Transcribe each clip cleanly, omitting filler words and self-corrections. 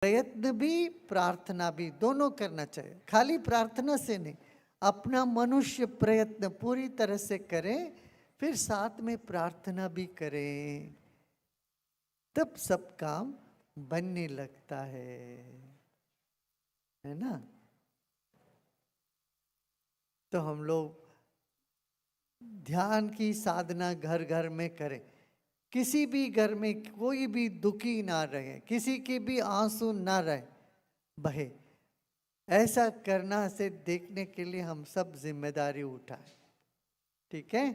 प्रयत्न भी प्रार्थना भी दोनों करना चाहिए। खाली प्रार्थना से नहीं, अपना मनुष्य प्रयत्न पूरी तरह से करें, फिर साथ में प्रार्थना भी करें, तब सब काम बनने लगता है ना। तो हम लोग ध्यान की साधना घर घर में करें। किसी भी घर में कोई भी दुखी ना रहे, किसी के भी आंसू ना रहे बहे, ऐसा करना से देखने के लिए हम सब जिम्मेदारी उठाएं। ठीक है।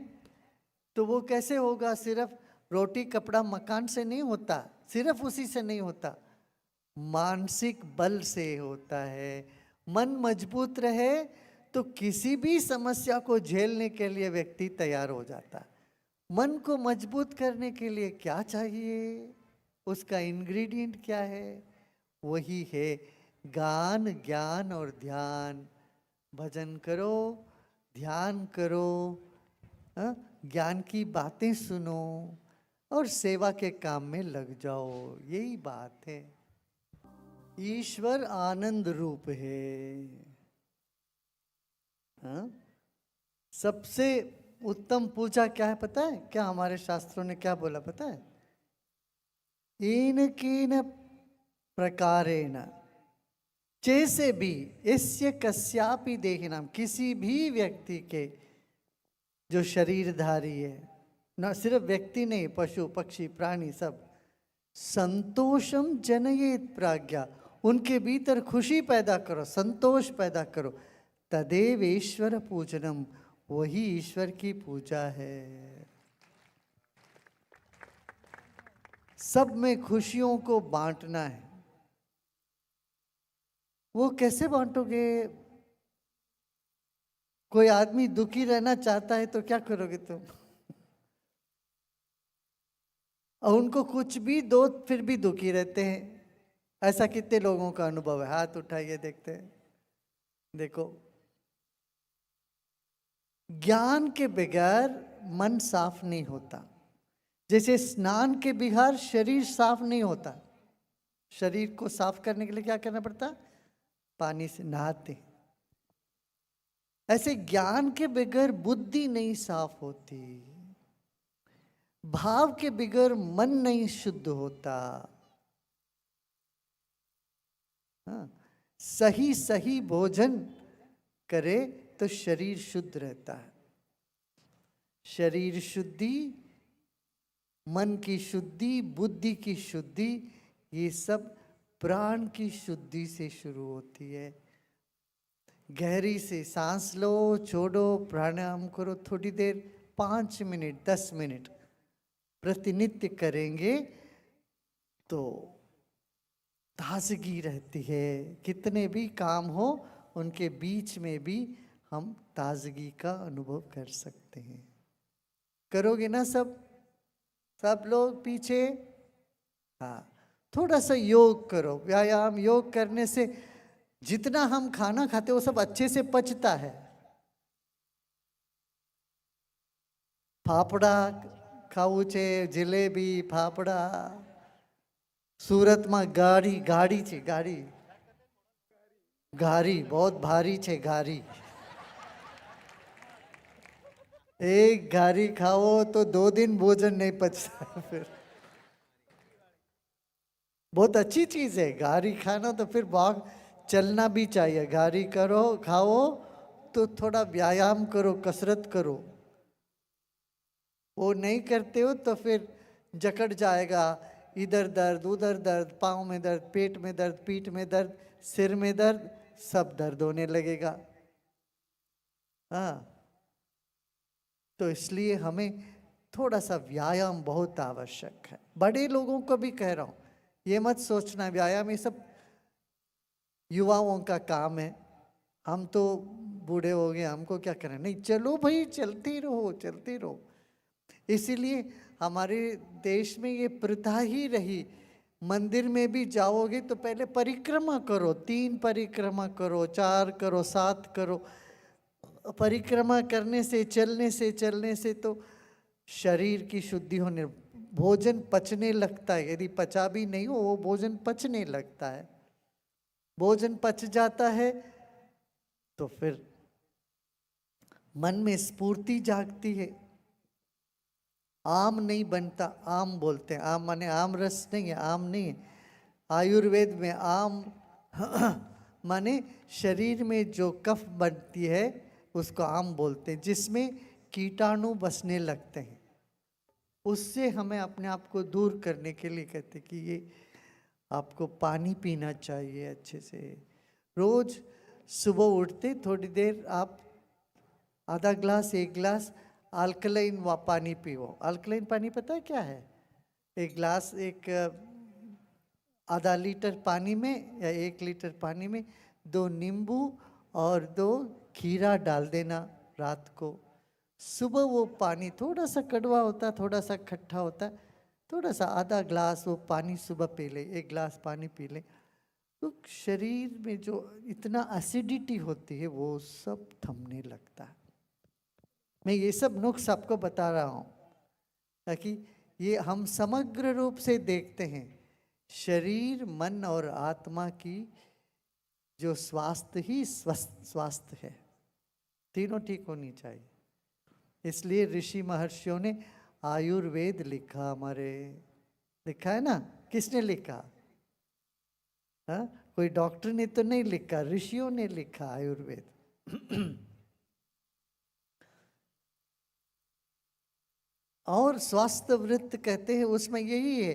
तो वो कैसे होगा? सिर्फ रोटी कपड़ा मकान से नहीं होता, सिर्फ उसी से नहीं होता, मानसिक बल से होता है। मन मजबूत रहे तो किसी भी समस्या को झेलने के लिए व्यक्ति तैयार हो जाता है। मन को मजबूत करने के लिए क्या चाहिए? उसका इंग्रेडिएंट क्या है? वही है गान, ज्ञान और ध्यान। भजन करो, ध्यान करो, ज्ञान की बातें सुनो और सेवा के काम में लग जाओ। यही बात है। ईश्वर आनंद रूप है। हाँ? सबसे उत्तम पूजा क्या है पता है? क्या हमारे शास्त्रों ने क्या बोला पता है? कीन प्रकारेण जैसे भी यस्य कस्यापि देहिनाम, किसी भी व्यक्ति के जो शरीरधारी है, न सिर्फ व्यक्ति नहीं, पशु पक्षी प्राणी सब, संतोषम जनयेत प्राज्ञा, उनके भीतर खुशी पैदा करो, संतोष पैदा करो। तदेव ईश्वर पूजनम, वही ईश्वर की पूजा है। सब में खुशियों को बांटना है। वो कैसे बांटोगे? कोई आदमी दुखी रहना चाहता है तो क्या करोगे तुम? और उनको कुछ भी दो फिर भी दुखी रहते हैं। ऐसा कितने लोगों का अनुभव है? हाथ उठाइए, देखते हैं। देखो, ज्ञान के बगैर मन साफ नहीं होता। जैसे स्नान के बगैर शरीर साफ नहीं होता। शरीर को साफ करने के लिए क्या करना पड़ता? पानी से नहाते। ऐसे ज्ञान के बगैर बुद्धि नहीं साफ होती, भाव के बगैर मन नहीं शुद्ध होता। हाँ, सही सही भोजन करे तो शरीर शुद्ध रहता है। शरीर शुद्धि, मन की शुद्धि, बुद्धि की शुद्धि, ये सब प्राण की शुद्धि से शुरू होती है। गहरी से सांस लो, छोड़ो, प्राणायाम करो थोड़ी देर, 5 मिनट 10 मिनट प्रतिनित्य करेंगे तो ताजगी रहती है। कितने भी काम हो उनके बीच में भी हम ताजगी का अनुभव कर सकते हैं। करोगे ना सब? सब लोग पीछे? हाँ, थोड़ा सा योग करो, व्यायाम। योग करने से जितना हम खाना खाते वो सब अच्छे से पचता है। फाफड़ा खाવું છે, જલેબી, फाफड़ा। सूरत में गाड़ी गाड़ी છે, गाड़ी घारी बहुत भारी છે, घारी। एक घारी खाओ तो 2 दिन भोजन नहीं पचता। फिर बहुत अच्छी चीज है घारी खाना, तो फिर बहुत चलना भी चाहिए। घारी करो, खाओ तो थोड़ा व्यायाम करो, कसरत करो। वो नहीं करते हो तो फिर जकड़ जाएगा। इधर दर्द, उधर दर्द, पाँव में दर्द, पेट में दर्द, पीठ में दर्द, सिर में दर्द, सब दर्द होने लगेगा। हाँ, तो इसलिए हमें थोड़ा सा व्यायाम बहुत आवश्यक है। बड़े लोगों को भी कह रहा हूँ, ये मत सोचना व्यायाम ये सब युवाओं का काम है, हम तो बूढ़े हो गए, हमको क्या करना। नहीं, चलो भाई, चलती रहो, चलती रहो। इसीलिए हमारे देश में ये प्रथा ही रही, मंदिर में भी जाओगे तो पहले परिक्रमा करो, 3 परिक्रमा करो, 4 करो, 7 करो। परिक्रमा करने से, चलने से तो शरीर की शुद्धि होने, भोजन पचने लगता है। यदि पचा भी नहीं हो वो भोजन पचने लगता है। भोजन पच जाता है तो फिर मन में स्फूर्ति जागती है। आम नहीं बनता, आम बोलते हैं, आम माने आम रस नहीं है, आम नहीं है। आयुर्वेद में आम माने शरीर में जो कफ बनती है उसको आम बोलते हैं, जिसमें कीटाणु बसने लगते हैं। उससे हमें अपने आप को दूर करने के लिए कहते कि ये आपको पानी पीना चाहिए अच्छे से। रोज सुबह उठते थोड़ी देर आप आधा ग्लास 1 ग्लास अल्कलाइन पानी पियो। अल्कलाइन पानी पता है क्या है? एक ग्लास, एक आधा लीटर पानी में या 1 लीटर पानी में 2 नींबू और 2 खीरा डाल देना रात को। सुबह वो पानी थोड़ा सा कड़वा होता है, थोड़ा सा खट्टा होता है, थोड़ा सा आधा ग्लास वो पानी सुबह पी ले, 1 ग्लास पानी पी ले, तो शरीर में जो इतना एसिडिटी होती है वो सब थमने लगता है। मैं ये सब नुक्स आपको बता रहा हूँ ताकि ये हम समग्र रूप से देखते हैं शरीर, मन और आत्मा की जो स्वास्थ्य ही स्वस्थ स्वास्थ्य है, तीनों ठीक होनी चाहिए। इसलिए ऋषि महर्षियों ने आयुर्वेद लिखा। हमारे लिखा है ना, किसने लिखा? हाँ, कोई डॉक्टर ने तो नहीं लिखा, ऋषियों ने लिखा आयुर्वेद। और स्वास्थ्य वृत्त कहते हैं, उसमें यही है,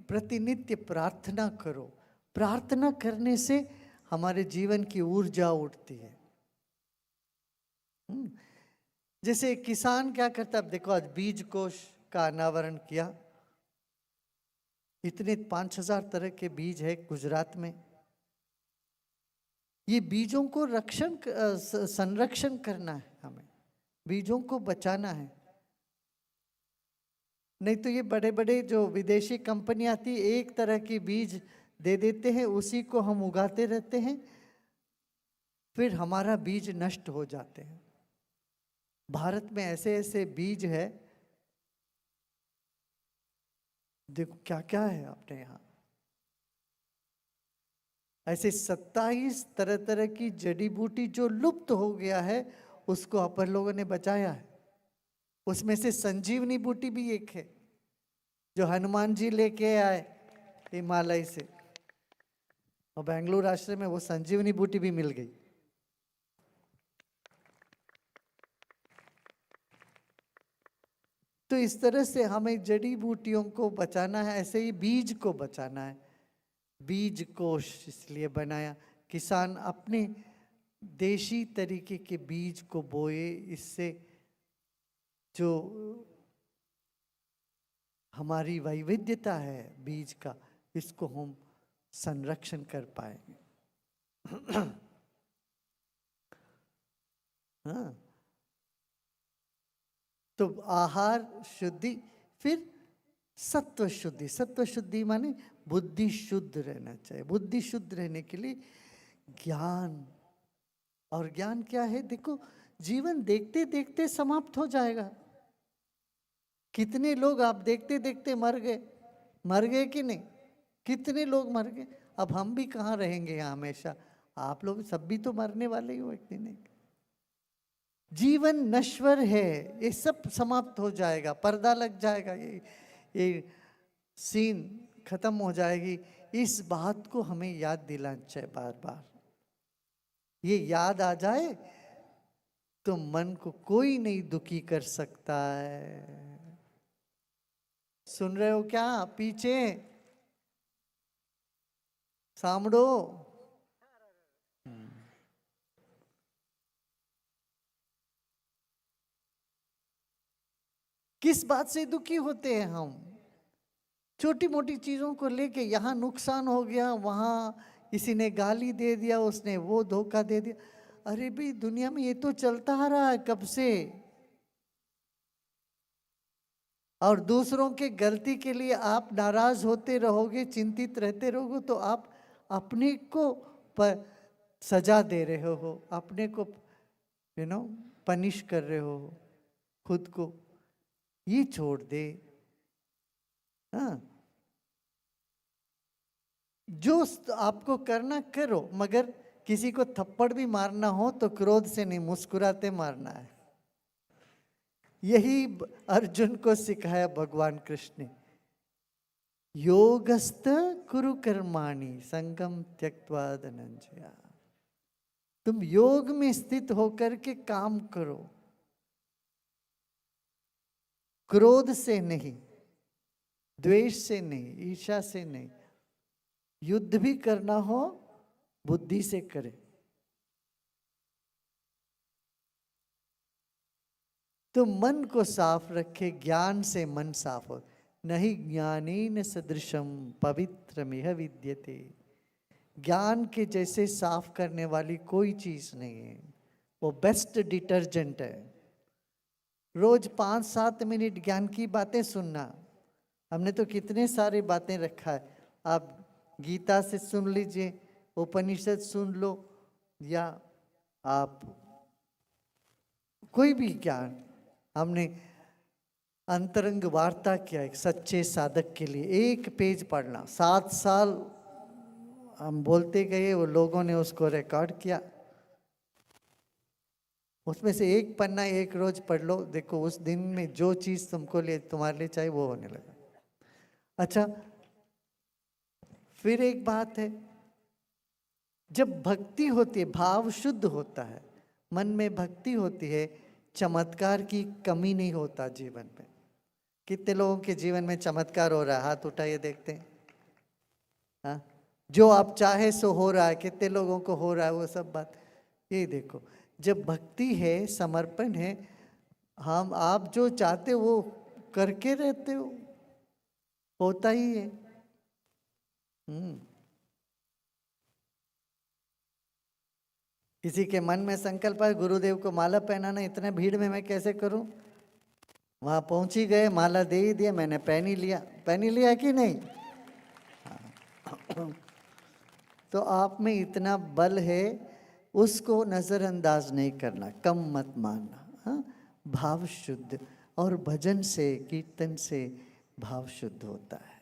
प्रतिनित्य प्रार्थना करो। प्रार्थना करने से हमारे जीवन की ऊर्जा उठती है। जैसे किसान क्या करता है, देखो आज बीज कोश का अनावरण किया, इतने 5000 तरह के बीज है गुजरात में। ये बीजों को संरक्षण करना है, हमें बीजों को बचाना है। नहीं तो ये बड़े बड़े जो विदेशी कंपनी आती है, एक तरह की बीज दे देते हैं, उसी को हम उगाते रहते हैं, फिर हमारा बीज नष्ट हो जाते हैं। भारत में ऐसे ऐसे बीज है, देखो क्या क्या है अपने यहाँ। ऐसे 27 तरह तरह की जड़ी बूटी जो लुप्त हो गया है, उसको अपन लोगों ने बचाया है। उसमें से संजीवनी बूटी भी एक है जो हनुमान जी लेके आए हिमालय से, और बेंगलुरु आश्रम में वो संजीवनी बूटी भी मिल गई। तो इस तरह से हमें जड़ी बूटियों को बचाना है, ऐसे ही बीज को बचाना है। बीज कोश इसलिए बनाया, किसान अपने देशी तरीके के बीज को बोए, इससे जो हमारी वैविध्यता है बीज का, इसको हम संरक्षण कर पाएंगे। हाँ, तो आहार शुद्धि, फिर सत्व शुद्धि। सत्व शुद्धि माने बुद्धि शुद्ध रहना चाहिए। बुद्धि शुद्ध रहने के लिए ज्ञान, और ज्ञान क्या है? देखो, जीवन देखते देखते समाप्त हो जाएगा। कितने लोग आप देखते देखते मर गए, मर गए कि नहीं? कितने लोग मर गए। अब हम भी कहाँ रहेंगे यहाँ हमेशा, आप लोग सब भी तो मरने वाले ही हो एक दिन। जीवन नश्वर है, ये सब समाप्त हो जाएगा, पर्दा लग जाएगा, ये सीन खत्म हो जाएगी। इस बात को हमें याद दिलाना चाहिए बार बार। ये याद आ जाए तो मन को कोई नहीं दुखी कर सकता है। सुन रहे हो क्या पीछे? सामड़ो। किस बात से दुखी होते हैं हम? छोटी मोटी चीजों को लेके, यहाँ नुकसान हो गया, वहाँ किसी ने गाली दे दिया, उसने वो धोखा दे दिया। अरे भाई, दुनिया में ये तो चलता आ रहा है कब से। और दूसरों के गलती के लिए आप नाराज होते रहोगे, चिंतित रहते रहोगे, तो आप अपने को सजा दे रहे हो, अपने को पनिश कर रहे हो खुद को। ये छोड़ दे। हाँ, जो आपको करना करो, मगर किसी को थप्पड़ भी मारना हो तो क्रोध से नहीं, मुस्कुराते मारना है। यही अर्जुन को सिखाया भगवान कृष्ण ने। योगस्थ कुरु कर्माणि संगम त्यक्त्वा धनंजय। तुम योग में स्थित होकर के काम करो, क्रोध से नहीं, द्वेष से नहीं, ईर्ष्या से नहीं। युद्ध भी करना हो बुद्धि से करे। तो मन को साफ रखे, ज्ञान से मन साफ हो। नहीं ज्ञानेन सदृशम पवित्रमिह विद्यते। ज्ञान के जैसे साफ करने वाली कोई चीज नहीं है। वो बेस्ट डिटर्जेंट है। रोज 5-7 मिनट ज्ञान की बातें सुनना। हमने तो कितने सारे बातें रखा है। आप गीता से सुन लीजिए, उपनिषद सुन लो, या आप कोई भी ज्ञान। हमने अंतरंग वार्ता किया एक सच्चे साधक के लिए, 1 पेज पढ़ना। 7 साल हम बोलते गए, वो लोगों ने उसको रिकॉर्ड किया। उसमें से 1 पन्ना 1 रोज पढ़ लो, देखो उस दिन में जो चीज तुमको लिए तुम्हारे लिए चाहिए वो होने लगा। अच्छा, फिर एक बात है, जब भक्ति होती है, भाव शुद्ध होता है, मन में भक्ति होती है, चमत्कार की कमी नहीं होता जीवन में। कितने लोगों के जीवन में चमत्कार हो रहा है? हाथ उठाइए देखते हैं। हाँ, जो आप चाहे सो हो रहा है। कितने लोगों को हो रहा है वो सब बात? ये देखो, जब भक्ति है, समर्पण है, हम आप जो चाहते हो वो करके रहते हो, होता ही है। किसी के मन में संकल्प है गुरुदेव को माला पहनाना, इतने भीड़ में मैं कैसे करूं? वहां पहुंच ही गए, माला दे ही दिया, मैंने पहन ही लिया। पहन ही लिया कि नहीं? तो आप में इतना बल है, उसको नजरअंदाज नहीं करना, कम मत मानना। हाँ, भाव शुद्ध, और भजन से, कीर्तन से भाव शुद्ध होता है।